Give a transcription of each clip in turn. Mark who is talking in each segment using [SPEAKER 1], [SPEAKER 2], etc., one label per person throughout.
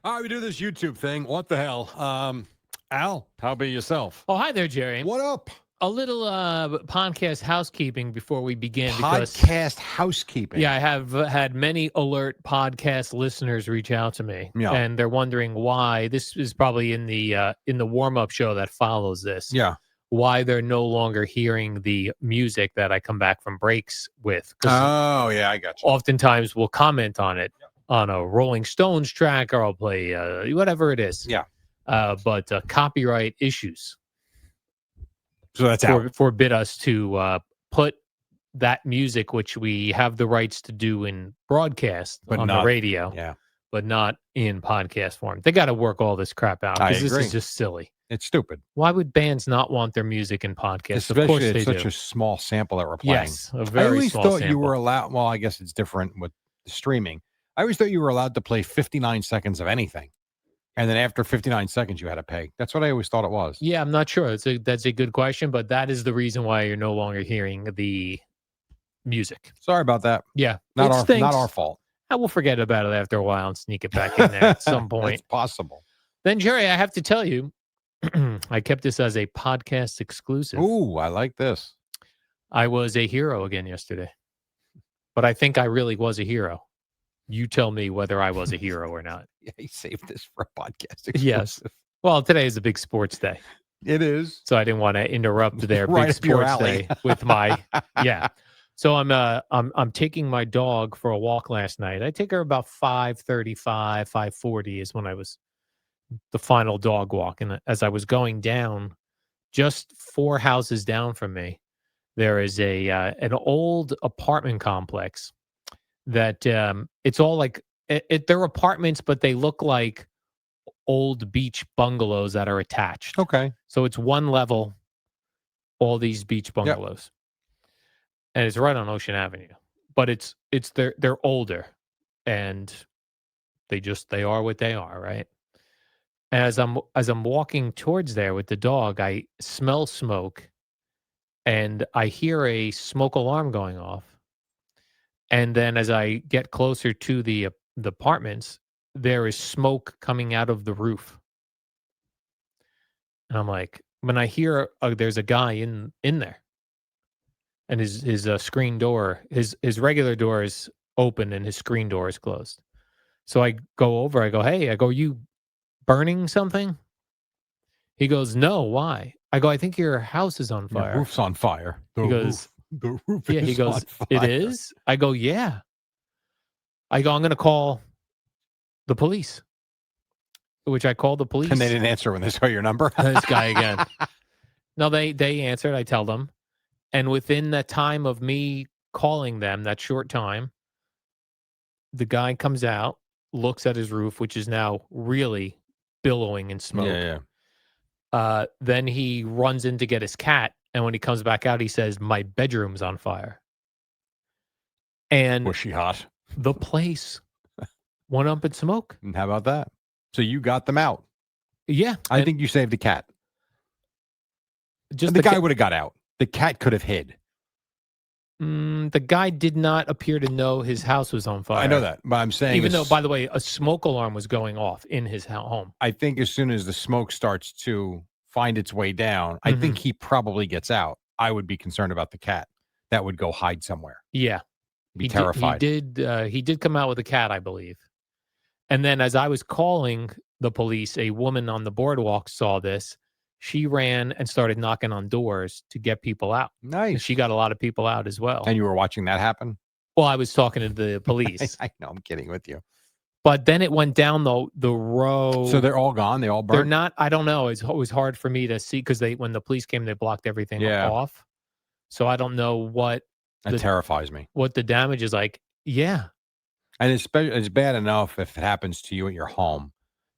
[SPEAKER 1] All right, we do this YouTube thing. What the hell? Al, how about yourself?
[SPEAKER 2] Oh, hi there, Jerry.
[SPEAKER 1] What up?
[SPEAKER 2] A little podcast housekeeping before we begin. Because,
[SPEAKER 1] Podcast housekeeping.
[SPEAKER 2] yeah, I have had many alert podcast listeners reach out to me,
[SPEAKER 1] Yeah.
[SPEAKER 2] and they're wondering why. This is probably in the warm-up show that follows this.
[SPEAKER 1] Yeah.
[SPEAKER 2] Why they're no longer hearing the music that I come back from breaks with. 'Cause
[SPEAKER 1] Oh, yeah, I got you.
[SPEAKER 2] oftentimes we'll comment on it on a Rolling Stones track, or I'll play whatever it is.
[SPEAKER 1] Yeah.
[SPEAKER 2] But copyright issues
[SPEAKER 1] So that's out.
[SPEAKER 2] forbid us to put that music, which we have the rights to do in broadcast
[SPEAKER 1] But
[SPEAKER 2] on
[SPEAKER 1] not-
[SPEAKER 2] the radio,
[SPEAKER 1] Yeah.
[SPEAKER 2] but not in podcast form. They got to work all this crap out
[SPEAKER 1] I
[SPEAKER 2] because this
[SPEAKER 1] agree.
[SPEAKER 2] is just silly.
[SPEAKER 1] It's stupid.
[SPEAKER 2] Why would bands not want their music in podcasts? Of course
[SPEAKER 1] Especially
[SPEAKER 2] they
[SPEAKER 1] it's such
[SPEAKER 2] do.
[SPEAKER 1] a small sample that we're playing.
[SPEAKER 2] Yes, a
[SPEAKER 1] I
[SPEAKER 2] very
[SPEAKER 1] always
[SPEAKER 2] small
[SPEAKER 1] thought
[SPEAKER 2] sample.
[SPEAKER 1] you were allowed. Well, I guess it's different with the streaming. I always thought you were allowed to play 59 seconds of anything. And then after 59 seconds, you had to pay. That's what I always thought it was.
[SPEAKER 2] Yeah, I'm not sure. That's a good question, but that is the reason why you're no longer hearing the music.
[SPEAKER 1] Sorry about that.
[SPEAKER 2] Yeah,
[SPEAKER 1] Not
[SPEAKER 2] it
[SPEAKER 1] our
[SPEAKER 2] stinks.
[SPEAKER 1] not our fault.
[SPEAKER 2] I will forget about it after a while and sneak it back in there at some point.
[SPEAKER 1] It's possible.
[SPEAKER 2] Then, Jerry, I have to tell you, I kept this as a podcast exclusive.
[SPEAKER 1] Ooh, I like this.
[SPEAKER 2] I was a hero again yesterday, but I think I really was a hero. You tell me whether I was a hero or not.
[SPEAKER 1] Yeah, he saved this for a podcast exclusive.
[SPEAKER 2] Yes. Well, today is a big sports day,
[SPEAKER 1] It is.
[SPEAKER 2] so I didn't want to interrupt their
[SPEAKER 1] Right
[SPEAKER 2] big
[SPEAKER 1] up your
[SPEAKER 2] sports
[SPEAKER 1] alley.
[SPEAKER 2] day with my yeah. So I'm taking my dog for a walk last night. I take her about 5:35, 5:40 is when I was the final dog walk. And as I was going down, just 4 houses down from me, there is an old apartment complex that it's all like they're apartments, but they look like old beach bungalows that are attached.
[SPEAKER 1] Okay.
[SPEAKER 2] So it's one level, all these beach bungalows, and it's right on Ocean Avenue. But they're older, and they are what they are, right? As I'm walking towards there with the dog, I smell smoke, and I hear a smoke alarm going off. And then as I get closer to the apartments, there is smoke coming out of the roof. And I'm like, when I hear there's a guy in there, and his screen door, his regular door is open and his screen door is closed. So I go over, I go, hey, you burning something? He goes, no, why? I go, I think your house is on
[SPEAKER 1] Your
[SPEAKER 2] fire.
[SPEAKER 1] roof's on fire. The
[SPEAKER 2] He goes,
[SPEAKER 1] the roof
[SPEAKER 2] yeah,
[SPEAKER 1] is
[SPEAKER 2] he goes,
[SPEAKER 1] on fire.
[SPEAKER 2] it is? I go, yeah. I go, I'm going to call the police, which I called the police.
[SPEAKER 1] And they didn't answer when they saw your number.
[SPEAKER 2] This guy again. No, they answered. I tell them. And within that time of me calling them, that short time, the guy comes out, looks at his roof, which is now really billowing in smoke.
[SPEAKER 1] Yeah.
[SPEAKER 2] Then he runs in to get his cat. And when he comes back out, he says, my bedroom's on fire. And
[SPEAKER 1] Was she hot?
[SPEAKER 2] the place went up in smoke.
[SPEAKER 1] And how about that? So you got them out.
[SPEAKER 2] Yeah.
[SPEAKER 1] I think you saved the cat.
[SPEAKER 2] Just
[SPEAKER 1] The guy would have got out. The cat could have hid.
[SPEAKER 2] The guy did not appear to know his house was on fire.
[SPEAKER 1] I know that, but I'm saying,
[SPEAKER 2] Even though, by the way, a smoke alarm was going off in his home.
[SPEAKER 1] I think as soon as the smoke starts to find its way down, I think he probably gets out. I would be concerned about the cat. That would go hide somewhere.
[SPEAKER 2] Yeah.
[SPEAKER 1] Be terrified.
[SPEAKER 2] He did come out with a cat, I believe. And then as I was calling the police, a woman on the boardwalk saw this. She ran and started knocking on doors to get people out.
[SPEAKER 1] Nice.
[SPEAKER 2] She got a lot of people out as well.
[SPEAKER 1] And you were watching that happen?
[SPEAKER 2] Well, I was talking to the police.
[SPEAKER 1] I know, I'm kidding with you.
[SPEAKER 2] But then it went down the row.
[SPEAKER 1] So they're all gone? They all burned?
[SPEAKER 2] They're not. I don't know. It was hard for me to see because when the police came, they blocked everything off. So I don't know what.
[SPEAKER 1] That terrifies me.
[SPEAKER 2] What the damage is like. Yeah.
[SPEAKER 1] And it's bad enough if it happens to you at your home.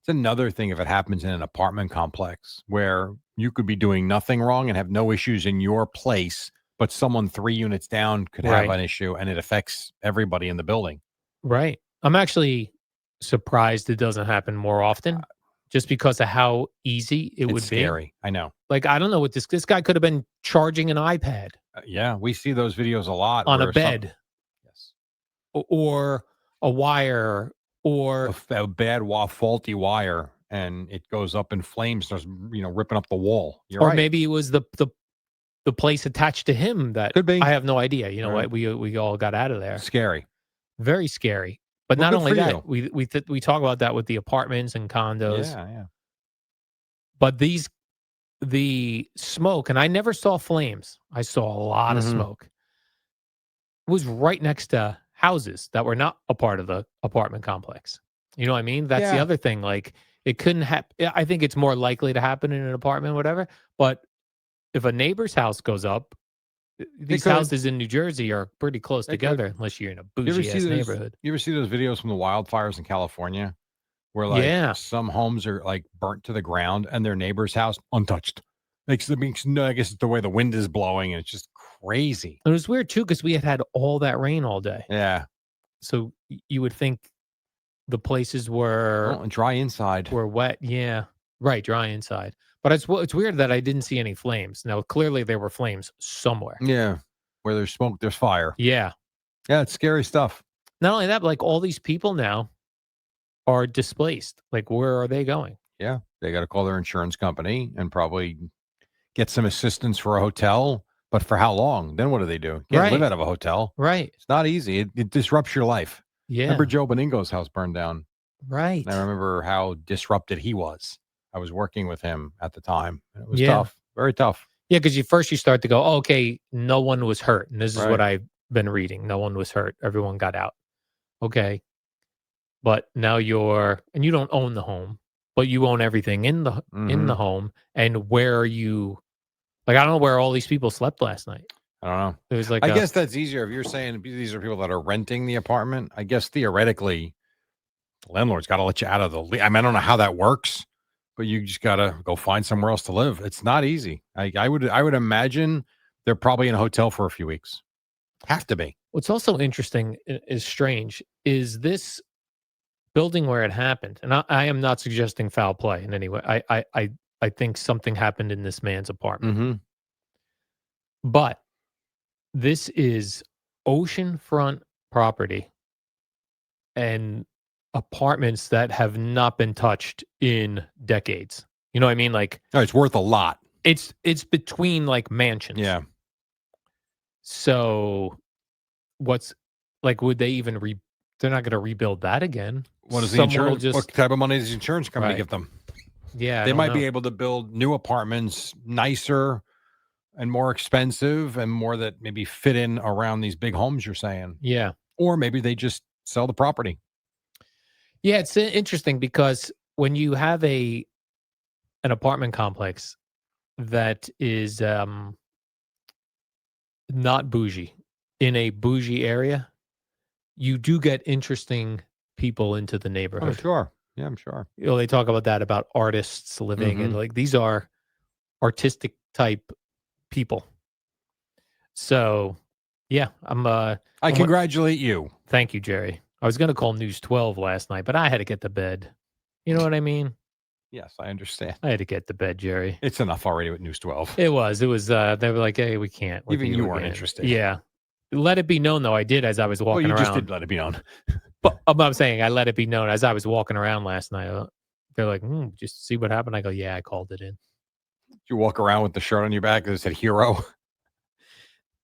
[SPEAKER 1] It's another thing if it happens in an apartment complex where you could be doing nothing wrong and have no issues in your place, but someone 3 units down could have an issue and it affects everybody in the building.
[SPEAKER 2] Right. I'm actually surprised it doesn't happen more often just because of how easy it would be.
[SPEAKER 1] Scary. I know.
[SPEAKER 2] Like, I don't know what this guy could have been charging an iPad.
[SPEAKER 1] Yeah, we see those videos a lot.
[SPEAKER 2] On a bed. Yes. Or a wire or
[SPEAKER 1] a bad faulty wire, and it goes up in flames, starts ripping up the wall. You're right.
[SPEAKER 2] maybe it was the place attached to him that
[SPEAKER 1] Could be.
[SPEAKER 2] I have no idea. You know
[SPEAKER 1] Right.
[SPEAKER 2] what? We all got out of there.
[SPEAKER 1] Scary.
[SPEAKER 2] Very scary. But
[SPEAKER 1] Well,
[SPEAKER 2] not
[SPEAKER 1] good
[SPEAKER 2] only
[SPEAKER 1] for
[SPEAKER 2] that,
[SPEAKER 1] you.
[SPEAKER 2] we talk about that with the apartments and condos,
[SPEAKER 1] Yeah, yeah.
[SPEAKER 2] but the smoke, and I never saw flames. I saw a lot of
[SPEAKER 1] Mhm.
[SPEAKER 2] smoke. It was right next to houses that were not a part of the apartment complex. You know what I mean? That's the
[SPEAKER 1] Yeah.
[SPEAKER 2] other thing. Like it couldn't happen. I think it's more likely to happen in an apartment, whatever. But if a neighbor's house goes up,
[SPEAKER 1] It
[SPEAKER 2] these
[SPEAKER 1] could.
[SPEAKER 2] houses in New Jersey are pretty close
[SPEAKER 1] It could.
[SPEAKER 2] together, unless you're in a
[SPEAKER 1] You ever
[SPEAKER 2] bougie
[SPEAKER 1] see
[SPEAKER 2] ass
[SPEAKER 1] those
[SPEAKER 2] neighborhood.
[SPEAKER 1] you ever see those videos from the wildfires in California where, like,
[SPEAKER 2] Yeah.
[SPEAKER 1] some homes are, like, burnt to the ground and their neighbor's house untouched? Makes no I guess it's the way the wind is blowing, and it's just crazy.
[SPEAKER 2] It was weird too because we had had all that rain all day.
[SPEAKER 1] Yeah.
[SPEAKER 2] So you would think the places
[SPEAKER 1] Well, and dry inside.
[SPEAKER 2] were wet. Yeah. Right, dry inside. But it's weird that I didn't see any flames. Now, clearly there were flames somewhere.
[SPEAKER 1] Yeah. Where there's smoke, there's fire.
[SPEAKER 2] Yeah.
[SPEAKER 1] Yeah, it's scary stuff.
[SPEAKER 2] Not only that, but like all these people now are displaced. Like, where are they going?
[SPEAKER 1] Yeah. They gotta call their insurance company and probably get some assistance for a hotel, but for how long? Then what do they do? Can't live
[SPEAKER 2] Right.
[SPEAKER 1] out of a hotel.
[SPEAKER 2] Right.
[SPEAKER 1] It's not easy. It disrupts your life. Remember
[SPEAKER 2] Yeah.
[SPEAKER 1] Joe Beningo's house burned down? And I
[SPEAKER 2] Right.
[SPEAKER 1] remember how disrupted he was. I was working with him at the time, and it was
[SPEAKER 2] Yeah.
[SPEAKER 1] tough, very tough.
[SPEAKER 2] Yeah. Because you start to go, oh, okay, no one was hurt. And this is what
[SPEAKER 1] Right.
[SPEAKER 2] I've been reading. No one was hurt. Everyone got out. Okay. But now and you don't own the home, but you own everything in the
[SPEAKER 1] Mhm.
[SPEAKER 2] home. And where are you? Like, I don't know where all these people slept last night.
[SPEAKER 1] I don't know.
[SPEAKER 2] It was like
[SPEAKER 1] I
[SPEAKER 2] a
[SPEAKER 1] guess that's easier if you're saying these are people that are renting the apartment. I guess theoretically, the landlord's gotta let you out of the I mean, I don't know how that works, but you just gotta go find somewhere else to live. It's not easy. I would imagine they're probably in a hotel for a few weeks. Have to be.
[SPEAKER 2] what's also interesting is strange is this building where it happened, and I am not suggesting foul play in any way. I think something happened in this man's apartment,
[SPEAKER 1] Mhm.
[SPEAKER 2] but this is oceanfront property and apartments that have not been touched in decades. You know what I mean? Like
[SPEAKER 1] Oh, it's worth a lot.
[SPEAKER 2] it's between like mansions.
[SPEAKER 1] Yeah.
[SPEAKER 2] So what's like? Would they even They're not going to rebuild that again.
[SPEAKER 1] What is the
[SPEAKER 2] Someone will
[SPEAKER 1] insurance what
[SPEAKER 2] just
[SPEAKER 1] type of money does the insurance company
[SPEAKER 2] right.
[SPEAKER 1] give them?
[SPEAKER 2] Yeah, I
[SPEAKER 1] They
[SPEAKER 2] don't
[SPEAKER 1] might be
[SPEAKER 2] know.
[SPEAKER 1] able to build new apartments, nicer and more expensive and more that maybe fit in around these big homes you're saying.
[SPEAKER 2] Yeah.
[SPEAKER 1] Or maybe they just sell the property.
[SPEAKER 2] Yeah, it's interesting because when you have an apartment complex that is not bougie in a bougie area, you do get interesting people into the
[SPEAKER 1] I'm
[SPEAKER 2] neighborhood.
[SPEAKER 1] sure. Yeah, I'm sure.
[SPEAKER 2] You know, they talk about that about artists living and
[SPEAKER 1] Mhm.
[SPEAKER 2] like these are artistic type people. So, yeah,
[SPEAKER 1] I
[SPEAKER 2] I'm what
[SPEAKER 1] congratulate you.
[SPEAKER 2] thank you, Jerry. I was going to call News 12 last night, but I had to get to bed. You know what I mean?
[SPEAKER 1] Yes, I understand.
[SPEAKER 2] I had to get to bed, Jerry.
[SPEAKER 1] It's enough already with News 12.
[SPEAKER 2] It was, they were like, "Hey, we can't with
[SPEAKER 1] Even
[SPEAKER 2] you
[SPEAKER 1] you weren't
[SPEAKER 2] again."
[SPEAKER 1] interested.
[SPEAKER 2] Yeah. Let it be known though, I did as I was
[SPEAKER 1] Well,
[SPEAKER 2] walking
[SPEAKER 1] you just
[SPEAKER 2] around.
[SPEAKER 1] did let it be known.
[SPEAKER 2] But I'm saying I let it be known as I was walking around last night. They're like, just see what happened." I go, "Yeah, I called it in."
[SPEAKER 1] You walk around with the shirt on your back that said hero.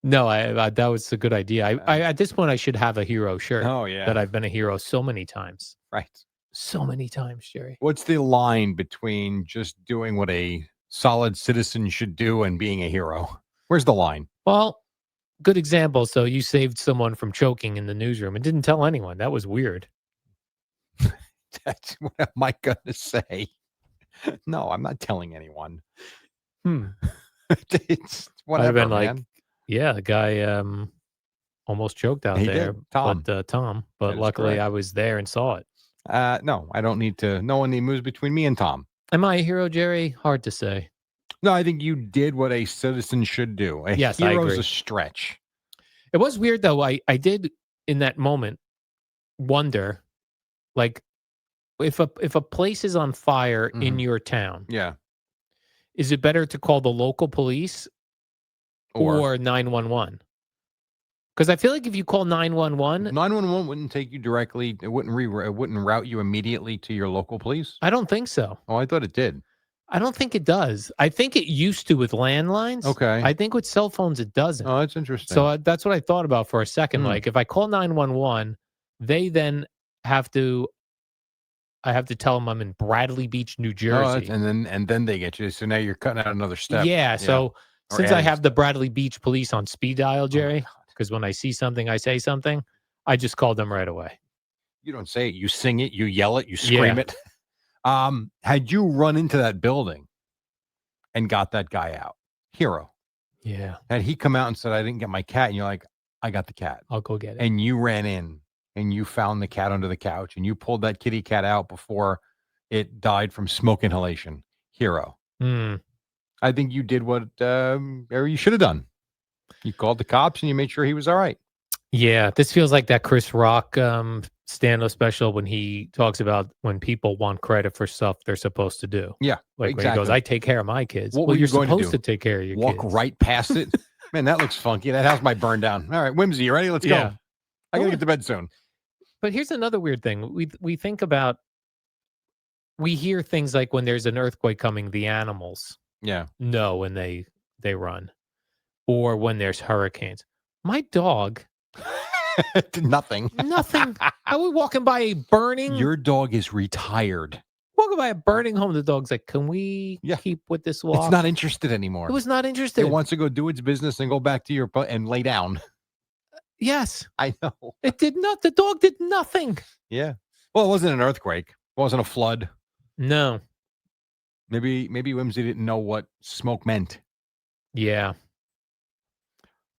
[SPEAKER 2] No, that was a good idea. I at this point I should have a hero shirt
[SPEAKER 1] Oh,
[SPEAKER 2] that
[SPEAKER 1] yeah.
[SPEAKER 2] I've been a hero so many times.
[SPEAKER 1] Right.
[SPEAKER 2] So many times, Jerry.
[SPEAKER 1] What's the line between just doing what a solid citizen should do and being a hero? Where's the line?
[SPEAKER 2] Well, good example. So you saved someone from choking in the newsroom and didn't tell anyone. That was weird.
[SPEAKER 1] That's what am I going to say? No, I'm not telling anyone.
[SPEAKER 2] Hmm.
[SPEAKER 1] It's
[SPEAKER 2] I'd have
[SPEAKER 1] whatever,
[SPEAKER 2] been like,
[SPEAKER 1] man.
[SPEAKER 2] yeah, the guy almost choked out
[SPEAKER 1] He
[SPEAKER 2] there,
[SPEAKER 1] did. Tom.
[SPEAKER 2] Tom. But
[SPEAKER 1] That is
[SPEAKER 2] luckily,
[SPEAKER 1] correct.
[SPEAKER 2] I was there and saw it.
[SPEAKER 1] No, I don't need to. No one need moves between me and Tom.
[SPEAKER 2] Am I a hero, Jerry? Hard to say.
[SPEAKER 1] No, I think you did what a citizen should do. A
[SPEAKER 2] Yes, I
[SPEAKER 1] hero's a
[SPEAKER 2] agree.
[SPEAKER 1] stretch.
[SPEAKER 2] It was weird though. I did in that moment wonder, like, if a place is on fire in
[SPEAKER 1] Mhm.
[SPEAKER 2] your town,
[SPEAKER 1] Yeah.
[SPEAKER 2] is it better to call the local police
[SPEAKER 1] Or
[SPEAKER 2] or 911? Because I feel like if you call 911,
[SPEAKER 1] 911 wouldn't take you directly. It wouldn't route you immediately to your local police.
[SPEAKER 2] I don't think so.
[SPEAKER 1] Oh, I thought it did.
[SPEAKER 2] I don't think it does. I think it used to with landlines.
[SPEAKER 1] Okay.
[SPEAKER 2] I think with cell phones it doesn't.
[SPEAKER 1] Oh, that's interesting.
[SPEAKER 2] So that's what I thought about for a second.
[SPEAKER 1] Hmm.
[SPEAKER 2] Like if I call 911, they then have to. I have to tell them I'm in Bradley Beach, New
[SPEAKER 1] Oh,
[SPEAKER 2] Jersey.
[SPEAKER 1] and then they get you. So now you're cutting out another step.
[SPEAKER 2] Yeah. So
[SPEAKER 1] Or
[SPEAKER 2] since I
[SPEAKER 1] adding
[SPEAKER 2] have the
[SPEAKER 1] steps.
[SPEAKER 2] Bradley Beach police on speed dial,
[SPEAKER 1] Oh my
[SPEAKER 2] Jerry,
[SPEAKER 1] God.
[SPEAKER 2] because when I see something, I say something. I just called them right away.
[SPEAKER 1] You don't say it. You sing it. You yell it. You scream
[SPEAKER 2] Yeah.
[SPEAKER 1] it. Had you run into that building and got that guy out, hero,
[SPEAKER 2] Yeah.
[SPEAKER 1] had he come out and said, "I didn't get my cat," and you're like, "I got the cat,"
[SPEAKER 2] I'll go get it.
[SPEAKER 1] and you ran in and you found the cat under the couch and you pulled that kitty cat out before it died from smoke inhalation, hero.
[SPEAKER 2] Mm.
[SPEAKER 1] I think you did what or you should have done. You called the cops and you made sure he was all right.
[SPEAKER 2] Yeah, this feels like that Chris Rock stand-up special when he talks about when people want credit for stuff they're supposed to do.
[SPEAKER 1] Yeah,
[SPEAKER 2] Like when he goes,
[SPEAKER 1] exactly.
[SPEAKER 2] "I take care of my kids."
[SPEAKER 1] What
[SPEAKER 2] Well,
[SPEAKER 1] were you
[SPEAKER 2] you're
[SPEAKER 1] going to
[SPEAKER 2] supposed
[SPEAKER 1] do?
[SPEAKER 2] to take care of your
[SPEAKER 1] Walk
[SPEAKER 2] kids.
[SPEAKER 1] right past it? Man, that looks funky. That house might burn down. All right, Whimsy, you ready? Let's go.
[SPEAKER 2] Yeah.
[SPEAKER 1] I gotta
[SPEAKER 2] Well,
[SPEAKER 1] get to bed soon.
[SPEAKER 2] but here's another weird thing. We think about we hear things like when there's an earthquake coming, the animals
[SPEAKER 1] Yeah.
[SPEAKER 2] know and they run, or when there's hurricanes. My dog,
[SPEAKER 1] Nothing.
[SPEAKER 2] nothing. I was walking by a burning
[SPEAKER 1] Your dog is retired.
[SPEAKER 2] walking by a burning home. The dog's like, "Can we
[SPEAKER 1] Yeah.
[SPEAKER 2] keep with this walk?"
[SPEAKER 1] It's not interested
[SPEAKER 2] It
[SPEAKER 1] anymore.
[SPEAKER 2] was not
[SPEAKER 1] It
[SPEAKER 2] interested.
[SPEAKER 1] wants to go do its business and go back to your and lay down.
[SPEAKER 2] Yes,
[SPEAKER 1] I know.
[SPEAKER 2] it did not. The dog did nothing.
[SPEAKER 1] Yeah. Well, it wasn't an earthquake. It wasn't a flood.
[SPEAKER 2] No.
[SPEAKER 1] Maybe Whimsy didn't know what smoke meant.
[SPEAKER 2] Yeah.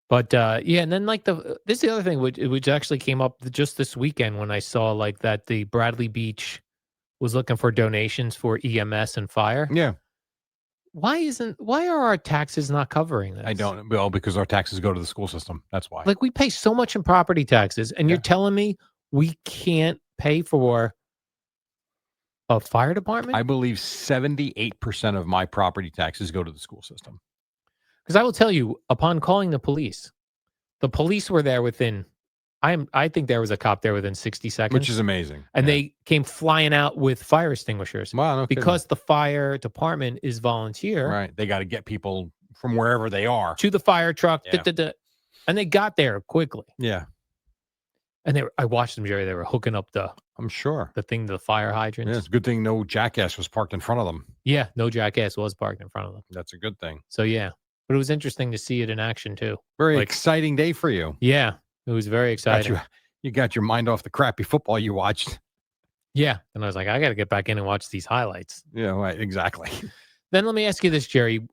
[SPEAKER 2] But yeah, and then like this is the other thing which actually came up just this weekend when I saw like that the Bradley Beach was looking for donations for EMS and fire.
[SPEAKER 1] Yeah.
[SPEAKER 2] Why are our taxes not covering this?
[SPEAKER 1] I don't. Well, because our taxes go to the school system. That's why.
[SPEAKER 2] Like we pay so much in property taxes, and
[SPEAKER 1] Yeah.
[SPEAKER 2] you're telling me we can't pay for a fire department?
[SPEAKER 1] I believe 78% of my property taxes go to the school system.
[SPEAKER 2] Because I will tell you, upon calling the police were there within. I think there was a cop there within 60 seconds,
[SPEAKER 1] Which is amazing.
[SPEAKER 2] and
[SPEAKER 1] Yeah.
[SPEAKER 2] they came flying out with fire extinguishers
[SPEAKER 1] Wow, no kidding.
[SPEAKER 2] because the fire department is volunteer.
[SPEAKER 1] Right. They got to get people from wherever they are.
[SPEAKER 2] To the fire truck,
[SPEAKER 1] Yeah.
[SPEAKER 2] and they got there quickly.
[SPEAKER 1] Yeah.
[SPEAKER 2] And I watched them, Jerry. They were hooking up
[SPEAKER 1] I'm sure.
[SPEAKER 2] the thing to the fire hydrants.
[SPEAKER 1] Yeah, it's a good thing no jackass was parked in front of them.
[SPEAKER 2] Yeah, no jackass was parked in front of them.
[SPEAKER 1] That's a good thing.
[SPEAKER 2] So yeah, but it was interesting to see it in action too.
[SPEAKER 1] Very
[SPEAKER 2] Like-
[SPEAKER 1] exciting day for you.
[SPEAKER 2] Yeah, it was very exciting.
[SPEAKER 1] You got your mind off the crappy football you watched.
[SPEAKER 2] Yeah, and I was like, I got to get back in and watch these highlights.
[SPEAKER 1] Yeah, right. Exactly.
[SPEAKER 2] Then let me ask you this, Jerry.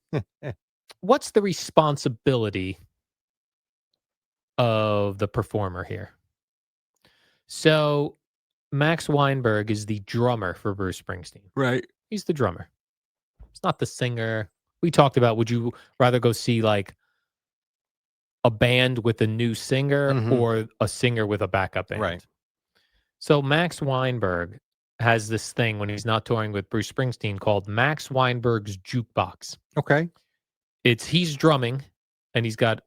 [SPEAKER 2] What's the responsibility of the performer here? So Max Weinberg is the drummer for Bruce Springsteen.
[SPEAKER 1] Right.
[SPEAKER 2] He's the drummer. It's not the singer. We talked about, would you rather go see like a band with a new singer or a singer with a backup band?
[SPEAKER 1] Right.
[SPEAKER 2] So Max Weinberg has this thing when he's not touring with Bruce Springsteen called Max Weinberg's Jukebox.
[SPEAKER 1] Okay.
[SPEAKER 2] He's drumming and he's got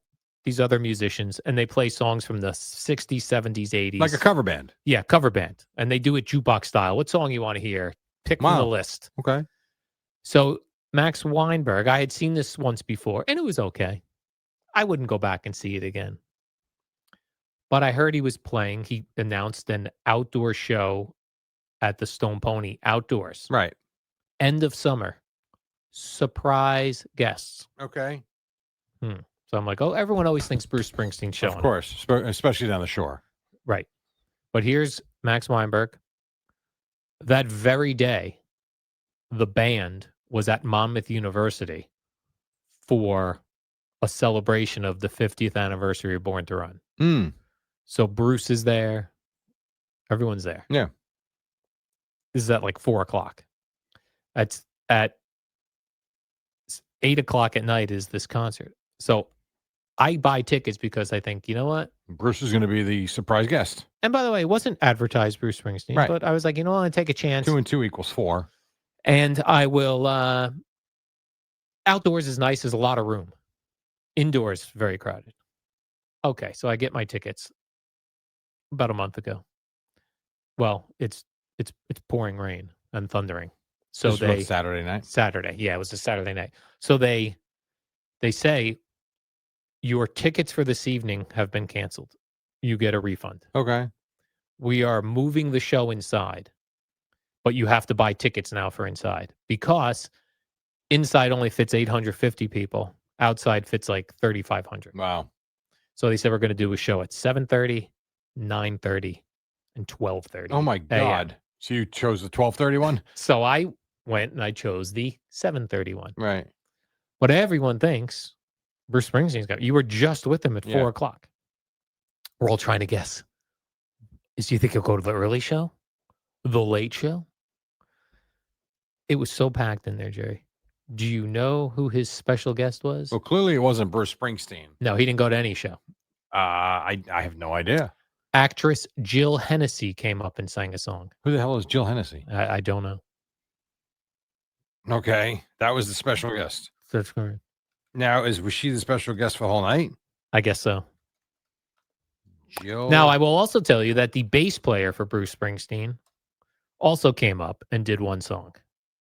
[SPEAKER 2] these other musicians and they play songs from the 60s, 70s, 80s.
[SPEAKER 1] Like a cover band.
[SPEAKER 2] Yeah, cover band. And they do it jukebox style. What song you want to hear? Pick from the list.
[SPEAKER 1] Okay.
[SPEAKER 2] So Max Weinberg, I had seen this once before and it was okay. I wouldn't go back and see it again. But I heard he was playing. He announced an outdoor show at the Stone Pony outdoors.
[SPEAKER 1] Right.
[SPEAKER 2] End of summer. Surprise guests.
[SPEAKER 1] Okay.
[SPEAKER 2] So I'm like, oh, everyone always thinks Bruce Springsteen's showing.
[SPEAKER 1] Of course, especially down the shore.
[SPEAKER 2] Right. But here's Max Weinberg. That very day, the band was at Monmouth University for a celebration of the 50th anniversary of Born to Run.
[SPEAKER 1] Mm.
[SPEAKER 2] So Bruce is there. Everyone's there.
[SPEAKER 1] Yeah.
[SPEAKER 2] This is at like 4:00. At 8:00 at night is this concert. So I buy tickets because I think, you know what?
[SPEAKER 1] Bruce is going to be the surprise guest.
[SPEAKER 2] And by the way, it wasn't advertised Bruce Springsteen,
[SPEAKER 1] Right.
[SPEAKER 2] but I was like, you know what? I'm going to take a chance.
[SPEAKER 1] 2 and 2 equals 4.
[SPEAKER 2] And I will, outdoors is nice. There's a lot of room. Indoors, very crowded. Okay, so I get my tickets about a month ago. Well, it's pouring rain and thundering. So
[SPEAKER 1] This was Saturday night.
[SPEAKER 2] Saturday, yeah, it was a Saturday night. So they say your tickets for this evening have been canceled. You get a refund.
[SPEAKER 1] Okay.
[SPEAKER 2] We are moving the show inside, but you have to buy tickets now for inside because inside only fits 850 people. Outside fits like 3,500.
[SPEAKER 1] Wow.
[SPEAKER 2] So they said we're going to do a show at 7:30, 9:30, and 12:30
[SPEAKER 1] Oh my
[SPEAKER 2] a.m.
[SPEAKER 1] God. So you chose the 12:31?
[SPEAKER 2] So I went and I chose the 7:30 one.
[SPEAKER 1] Right.
[SPEAKER 2] But everyone thinks Bruce Springsteen's got. You were just with him at
[SPEAKER 1] Yeah.
[SPEAKER 2] 4:00. We're all trying to guess. Do you think he'll go to the early show? The late show? It was so packed in there, Jerry. Do you know who his special guest was?
[SPEAKER 1] Well, clearly it wasn't Bruce Springsteen.
[SPEAKER 2] No, he didn't go to any show.
[SPEAKER 1] I have no idea.
[SPEAKER 2] Actress Jill Hennessy came up and sang a song.
[SPEAKER 1] Who the hell is Jill Hennessy?
[SPEAKER 2] I don't know.
[SPEAKER 1] Okay. That was the special guest.
[SPEAKER 2] That's correct.
[SPEAKER 1] Now, was she the special guest for the whole night?
[SPEAKER 2] I guess so.
[SPEAKER 1] Jill.
[SPEAKER 2] Now, I will also tell you that the bass player for Bruce Springsteen also came up and did one song,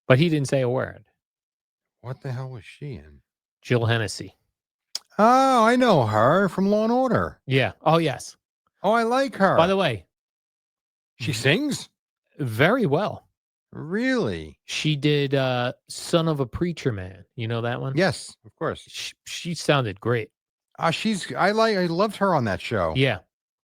[SPEAKER 2] but he didn't say a word.
[SPEAKER 1] What the hell was she in?
[SPEAKER 2] Jill Hennessy.
[SPEAKER 1] Oh, I know her from Law and Order.
[SPEAKER 2] Yeah. Oh, yes.
[SPEAKER 1] Oh, I like her.
[SPEAKER 2] By the way,
[SPEAKER 1] she sings?
[SPEAKER 2] very well.
[SPEAKER 1] Really?
[SPEAKER 2] She did Son of a Preacher Man. You know that one?
[SPEAKER 1] Yes, of course.
[SPEAKER 2] She sounded great.
[SPEAKER 1] I loved her on that show.
[SPEAKER 2] Yeah.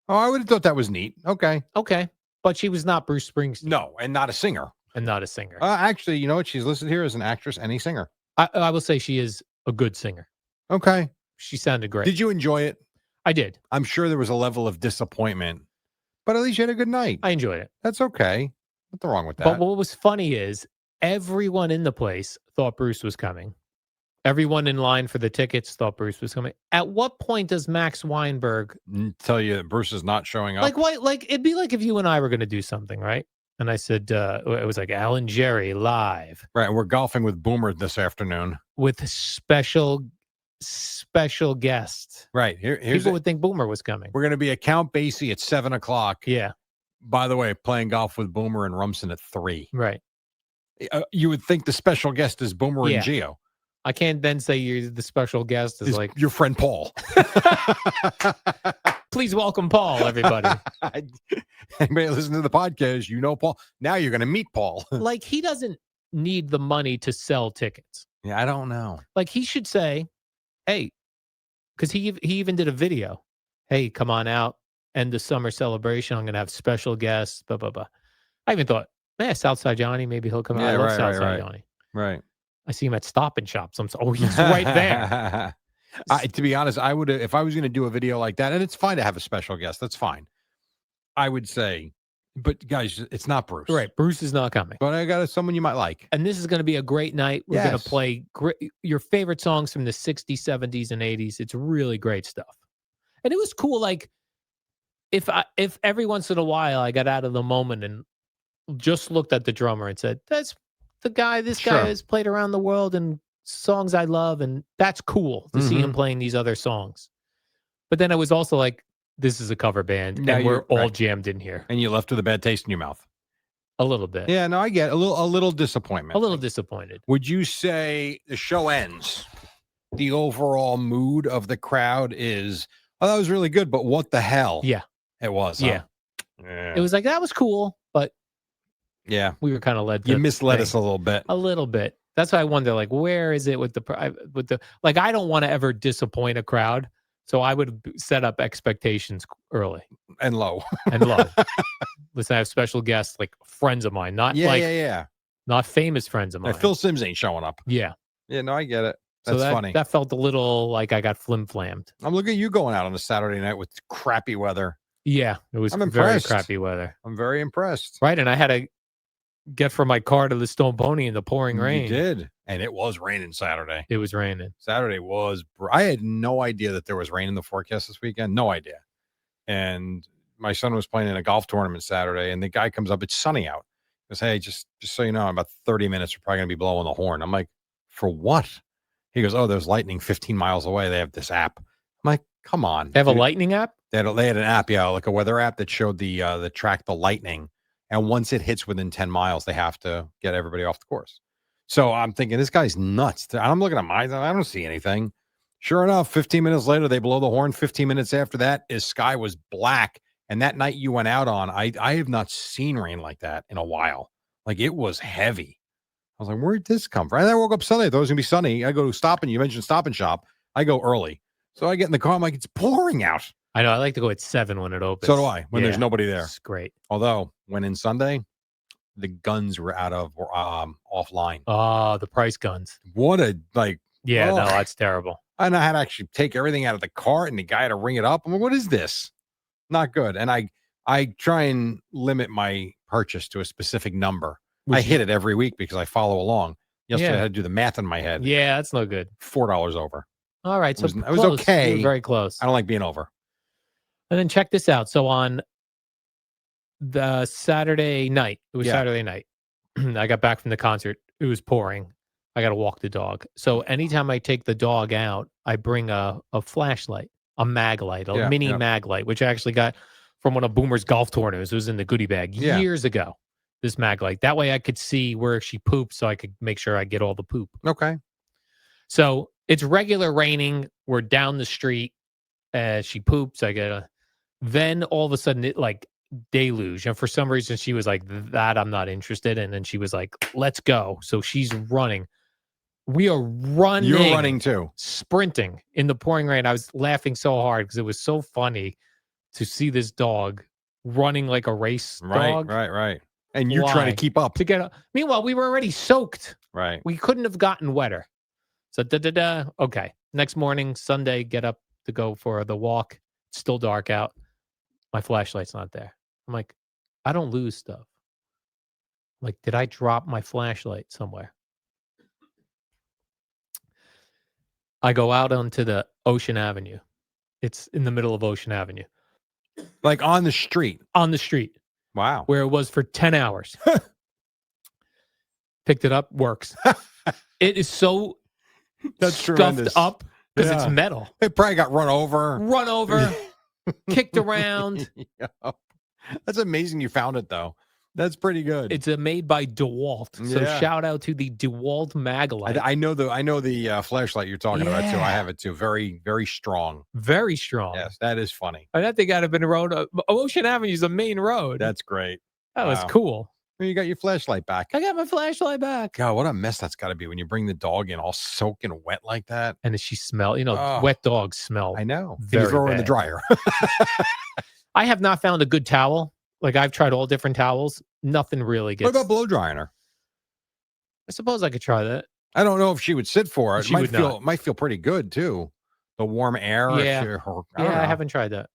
[SPEAKER 1] Oh, I would have thought that was neat. Okay.
[SPEAKER 2] Okay. But she was not Bruce Springsteen.
[SPEAKER 1] No, and not a singer.
[SPEAKER 2] And not a singer.
[SPEAKER 1] Actually, you know what? She's listed here as an actress and a singer.
[SPEAKER 2] I will say she is a good singer.
[SPEAKER 1] Okay.
[SPEAKER 2] She sounded great.
[SPEAKER 1] Did you enjoy it?
[SPEAKER 2] I did.
[SPEAKER 1] I'm sure there was a level of disappointment, but at least you had a good night.
[SPEAKER 2] I enjoyed it.
[SPEAKER 1] That's okay. Nothing wrong with that.
[SPEAKER 2] But what was funny is everyone in the place thought Bruce was coming. Everyone in line for the tickets thought Bruce was coming. At what point does Max Weinberg
[SPEAKER 1] tell you that Bruce is not showing up?
[SPEAKER 2] like why? Like it'd be like if you and I were going to do something, right? And I said it was like Alan Jerry live,
[SPEAKER 1] right? And we're golfing with Boomer this afternoon
[SPEAKER 2] with a special guest.
[SPEAKER 1] Right
[SPEAKER 2] people would think Boomer was coming.
[SPEAKER 1] We're going to be at Count Basie at 7:00.
[SPEAKER 2] Yeah.
[SPEAKER 1] By the way, playing golf with Boomer and Rumson at 3.
[SPEAKER 2] Right.
[SPEAKER 1] You would think the special guest is Boomer and Geo.
[SPEAKER 2] I can't then say you're the special guest is like
[SPEAKER 1] your friend Paul.
[SPEAKER 2] Please welcome Paul, everybody.
[SPEAKER 1] Anybody listen to the podcast, you know Paul. Now you're going to meet Paul.
[SPEAKER 2] Like he doesn't need the money to sell tickets.
[SPEAKER 1] Yeah, I don't know.
[SPEAKER 2] Like he should say, hey, because he even did a video. Hey, come on out. End the summer celebration. I'm going to have special guests. Blah, blah, blah. I even thought, Southside Johnny, maybe he'll come out. I love Southside Johnny.
[SPEAKER 1] Right.
[SPEAKER 2] I see him at Stop and Shop. So he's right there.
[SPEAKER 1] To be honest, I would, if I was going to do a video like that, and it's fine to have a special guest. That's fine. I would say, but guys, it's not Bruce.
[SPEAKER 2] Right. Bruce is not coming.
[SPEAKER 1] But I got someone you might like.
[SPEAKER 2] And this is going to be a great night. We're going to play your favorite songs from the 60s, 70s, and 80s. It's really great stuff. And it was cool. Like, if every once in a while I got out of the moment and just looked at the drummer and said, that's the guy, this guy has played around the world and songs I love. And that's cool to see him playing these other songs. But then I was also like, this is a cover band and we're all jammed in here.
[SPEAKER 1] And you left with a bad taste in your mouth.
[SPEAKER 2] A little bit.
[SPEAKER 1] Yeah, no, I get a little disappointment.
[SPEAKER 2] A little disappointed.
[SPEAKER 1] Would you say the show ends? The overall mood of the crowd is, oh, that was really good, but what the hell?
[SPEAKER 2] Yeah.
[SPEAKER 1] It was.
[SPEAKER 2] Yeah.
[SPEAKER 1] Yeah.
[SPEAKER 2] It was like, that was cool, but
[SPEAKER 1] yeah,
[SPEAKER 2] we were kind of led to.
[SPEAKER 1] You misled us a little bit.
[SPEAKER 2] A little bit. That's why I wonder, like, where is it with the like, I don't want to ever disappoint a crowd. So I would set up expectations early.
[SPEAKER 1] And low.
[SPEAKER 2] And low. Listen, I have special guests, like friends of mine, not not famous friends of mine.
[SPEAKER 1] Phil Sims ain't showing up.
[SPEAKER 2] Yeah.
[SPEAKER 1] Yeah, no, I get it. That's funny.
[SPEAKER 2] That felt a little like I got flim-flammed.
[SPEAKER 1] I'm looking at you going out on a Saturday night with crappy weather.
[SPEAKER 2] Yeah, it was very crappy weather.
[SPEAKER 1] I'm very impressed.
[SPEAKER 2] Right, and I had to get from my car to the Stone Pony in the pouring rain.
[SPEAKER 1] You did, and it was raining Saturday.
[SPEAKER 2] It was raining.
[SPEAKER 1] Saturday was. I had no idea that there was rain in the forecast this weekend. No idea. And my son was playing in a golf tournament Saturday, and the guy comes up. It's sunny out. He goes, hey, just so you know, in about 30 minutes, we're probably going to be blowing the horn. I'm like, for what? He goes, oh, there's lightning 15 miles away. They have this app. I'm like, Come on.
[SPEAKER 2] They have a
[SPEAKER 1] Dude,
[SPEAKER 2] lightning app?
[SPEAKER 1] they had an app, yeah, like a weather app that showed that tracked the lightning. And once it hits within 10 miles, they have to get everybody off the course. So I'm thinking, this guy's nuts. I'm looking at mine. I don't see anything. Sure enough, 15 minutes later, they blow the horn. 15 minutes after that, his sky was black. And that night you went out on, I have not seen rain like that in a while. Like, it was heavy. I was like, where'd this come from? And I woke up Sunday. I thought it was going to be sunny. I go to Stop and you mentioned Stop and Shop. I go early. So I get in the car. I'm like, it's pouring out.
[SPEAKER 2] I know. I like to go at 7 when it opens.
[SPEAKER 1] So do I, when there's nobody there.
[SPEAKER 2] It's great.
[SPEAKER 1] Although, when in Sunday, the guns were offline.
[SPEAKER 2] Oh, the price guns.
[SPEAKER 1] What a, like.
[SPEAKER 2] Yeah, no, that's terrible.
[SPEAKER 1] And I had to actually take everything out of the cart and the guy had to ring it up. I'm like, what is this? Not good. And I try and limit my purchase to a specific number. I hit it every week because I follow along. Yesterday, I had to do the math in my head.
[SPEAKER 2] Yeah, that's no good.
[SPEAKER 1] $4 over.
[SPEAKER 2] All right. So
[SPEAKER 1] I was okay.
[SPEAKER 2] You were very close.
[SPEAKER 1] I don't like being over.
[SPEAKER 2] And then check this out. So on the Saturday night, Saturday night, I got back from the concert. It was pouring. I got to walk the dog. So anytime I take the dog out, I bring a flashlight, a mag light, a mini mag light, which I actually got from one of Boomer's golf tournaments. It was in the goodie bag years ago. This mag light. That way I could see where she poops so I could make sure I get all the poop.
[SPEAKER 1] Okay.
[SPEAKER 2] So it's regular raining. We're down the street. She poops. Then all of a sudden it like deluge. And for some reason she was like, that I'm not interested. And then she was like, let's go. So she's running. We are running.
[SPEAKER 1] You're running too.
[SPEAKER 2] Sprinting in the pouring rain. I was laughing so hard because it was so funny to see this dog running like a race dog.
[SPEAKER 1] Right. And you're trying to keep up.
[SPEAKER 2] To get up. Meanwhile, we were already soaked.
[SPEAKER 1] Right.
[SPEAKER 2] We couldn't have gotten wetter. So, okay. Next morning, Sunday, get up to go for the walk. It's still dark out. My flashlight's not there. I'm like, I don't lose stuff. I'm like, did I drop my flashlight somewhere? I go out onto the Ocean Avenue. It's in the middle of Ocean Avenue.
[SPEAKER 1] Like on the street?
[SPEAKER 2] On the street.
[SPEAKER 1] Wow.
[SPEAKER 2] Where it was for 10 hours. Picked it up, works. It is so scuffed up because it's metal.
[SPEAKER 1] It probably got run over.
[SPEAKER 2] Kicked around.
[SPEAKER 1] That's amazing you found it, though. That's pretty good.
[SPEAKER 2] It's made by DeWalt. So shout out to the DeWalt Maglite.
[SPEAKER 1] I know the flashlight you're talking about, too. I have it, too. Very, very strong.
[SPEAKER 2] Very strong.
[SPEAKER 1] Yes, that is funny.
[SPEAKER 2] And that thing got up in the road. Ocean Avenue is the main road.
[SPEAKER 1] That's great.
[SPEAKER 2] That was cool.
[SPEAKER 1] Well, you got your flashlight back.
[SPEAKER 2] I got my flashlight back.
[SPEAKER 1] God, what a mess that's got to be when you bring the dog in all soaking wet like that.
[SPEAKER 2] And she smell, wet dogs smell.
[SPEAKER 1] I know.
[SPEAKER 2] Very
[SPEAKER 1] you throw her in
[SPEAKER 2] bad.
[SPEAKER 1] the dryer.
[SPEAKER 2] I have not found a good towel. Like I've tried all different towels. Nothing really gets.
[SPEAKER 1] What about blow drying her?
[SPEAKER 2] I suppose I could try that.
[SPEAKER 1] I don't know if she would sit for it.
[SPEAKER 2] It
[SPEAKER 1] might feel pretty good too. The warm air.
[SPEAKER 2] Yeah. I haven't tried that.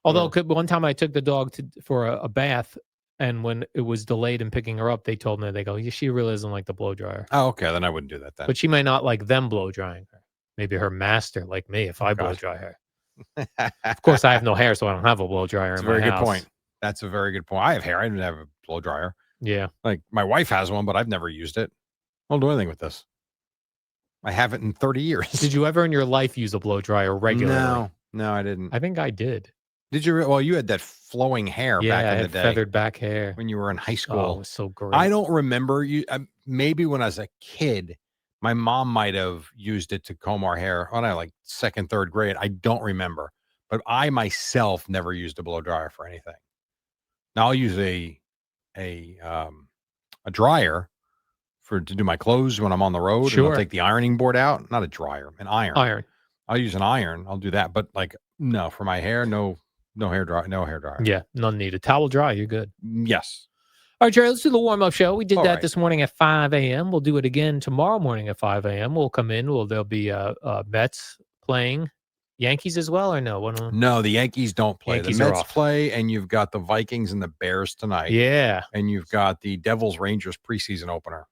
[SPEAKER 2] Although one time I took the dog for a bath, and when it was delayed in picking her up, they told me, they go, she really doesn't like the blow dryer.
[SPEAKER 1] Oh, okay. Then I wouldn't do that then.
[SPEAKER 2] But she might not like them blow drying her. Maybe her master like me if I blow dry her. Of course, I have no hair, so I don't have a blow dryer in my house.
[SPEAKER 1] That's a very good point. That's a very good point. I have hair. I didn't have a blow dryer.
[SPEAKER 2] Yeah.
[SPEAKER 1] Like my wife has one, but I've never used it. I don't do anything with this. I haven't in 30 years.
[SPEAKER 2] Did you ever in your life use a blow dryer regularly?
[SPEAKER 1] No, I didn't.
[SPEAKER 2] I think I did.
[SPEAKER 1] Did you? Well, you had that flowing hair back in the day.
[SPEAKER 2] Feathered back hair.
[SPEAKER 1] When you were in high school.
[SPEAKER 2] Oh, it was so great.
[SPEAKER 1] I don't remember you. Maybe when I was a kid, my mom might have used it to comb our hair. When I like second, third grade. I don't remember. But I myself never used a blow dryer for anything. Now I'll use a dryer to do my clothes when I'm on the road.
[SPEAKER 2] Sure.
[SPEAKER 1] And I'll take the ironing board out. Not a dryer, an iron.
[SPEAKER 2] Iron.
[SPEAKER 1] I'll use an iron. I'll do that. But like, no, for my hair, no hair dryer.
[SPEAKER 2] Yeah, none needed. Towel dry, you're good.
[SPEAKER 1] Yes.
[SPEAKER 2] All right, Jerry, let's do the warm-up show. We did
[SPEAKER 1] All
[SPEAKER 2] that
[SPEAKER 1] right.
[SPEAKER 2] this morning at 5 a.m. We'll do it again tomorrow morning at 5 a.m. We'll come in. There'll be Mets playing. Yankees as well, or no?
[SPEAKER 1] No, the Yankees don't play.
[SPEAKER 2] Yankees
[SPEAKER 1] the
[SPEAKER 2] are
[SPEAKER 1] Mets
[SPEAKER 2] off.
[SPEAKER 1] play, and you've got the Vikings and the Bears tonight.
[SPEAKER 2] Yeah.
[SPEAKER 1] And you've got the Devils Rangers preseason opener.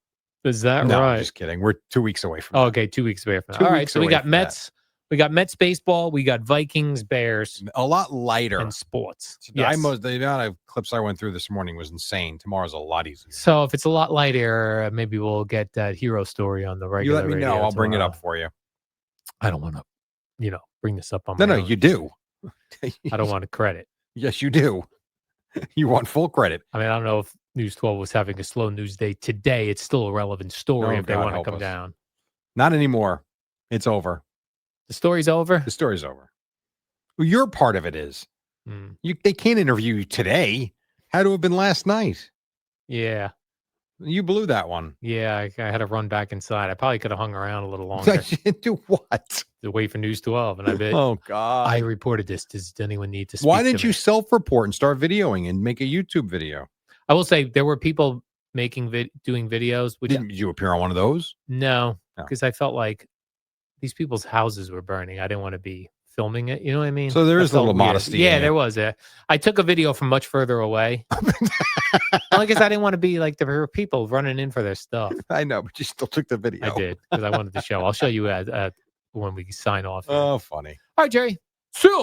[SPEAKER 2] Is that
[SPEAKER 1] No,
[SPEAKER 2] right?
[SPEAKER 1] I'm just kidding. We're 2 weeks away from that.
[SPEAKER 2] Okay, 2 weeks away from that. All right, so we got Mets. We got Mets baseball. We got Vikings, Bears.
[SPEAKER 1] A lot lighter.
[SPEAKER 2] And sports.
[SPEAKER 1] The amount of clips I went through this morning was insane. Tomorrow's a lot easier.
[SPEAKER 2] So if it's a lot lighter, maybe we'll get that hero story on the regular
[SPEAKER 1] You let me know. I'll bring it up for you.
[SPEAKER 2] I don't want to bring this up on
[SPEAKER 1] No,
[SPEAKER 2] my
[SPEAKER 1] no,
[SPEAKER 2] own.
[SPEAKER 1] you do.
[SPEAKER 2] I don't want credit.
[SPEAKER 1] Yes, you do. You want full credit.
[SPEAKER 2] I mean, I don't know if News 12 was having a slow news day today. It's still a relevant story
[SPEAKER 1] Oh,
[SPEAKER 2] if they
[SPEAKER 1] God
[SPEAKER 2] want to
[SPEAKER 1] help
[SPEAKER 2] come
[SPEAKER 1] us.
[SPEAKER 2] down.
[SPEAKER 1] Not anymore. It's over.
[SPEAKER 2] The story's over?
[SPEAKER 1] The story's over. Well, your part of it is.
[SPEAKER 2] Mm,
[SPEAKER 1] They can't interview you today. Had to have been last night.
[SPEAKER 2] yeah.
[SPEAKER 1] You blew that one.
[SPEAKER 2] Yeah, I had to run back inside. I probably could have hung around a little longer
[SPEAKER 1] Do what?
[SPEAKER 2] to wait for News 12, and I bet
[SPEAKER 1] Oh,
[SPEAKER 2] I
[SPEAKER 1] God.
[SPEAKER 2] reported this. Does anyone need to speak
[SPEAKER 1] Why
[SPEAKER 2] to
[SPEAKER 1] didn't you
[SPEAKER 2] me?
[SPEAKER 1] self-report and start videoing and make a YouTube video?
[SPEAKER 2] I will say there were people doing videos, which
[SPEAKER 1] Did you appear on one of those?
[SPEAKER 2] no,
[SPEAKER 1] No.
[SPEAKER 2] because I felt like these people's houses were burning. I didn't want to be filming it. You know what I mean?
[SPEAKER 1] So there
[SPEAKER 2] That
[SPEAKER 1] is a
[SPEAKER 2] felt
[SPEAKER 1] little
[SPEAKER 2] weird.
[SPEAKER 1] modesty
[SPEAKER 2] Yeah,
[SPEAKER 1] in
[SPEAKER 2] there
[SPEAKER 1] you.
[SPEAKER 2] was. I took a video from much further away. Well, I guess I didn't want to be like there were people running in for their stuff.
[SPEAKER 1] I know, but you still took the video.
[SPEAKER 2] I did because I wanted to show. I'll show you when we sign off here.
[SPEAKER 1] Oh, funny.
[SPEAKER 2] All right, Jerry. See you.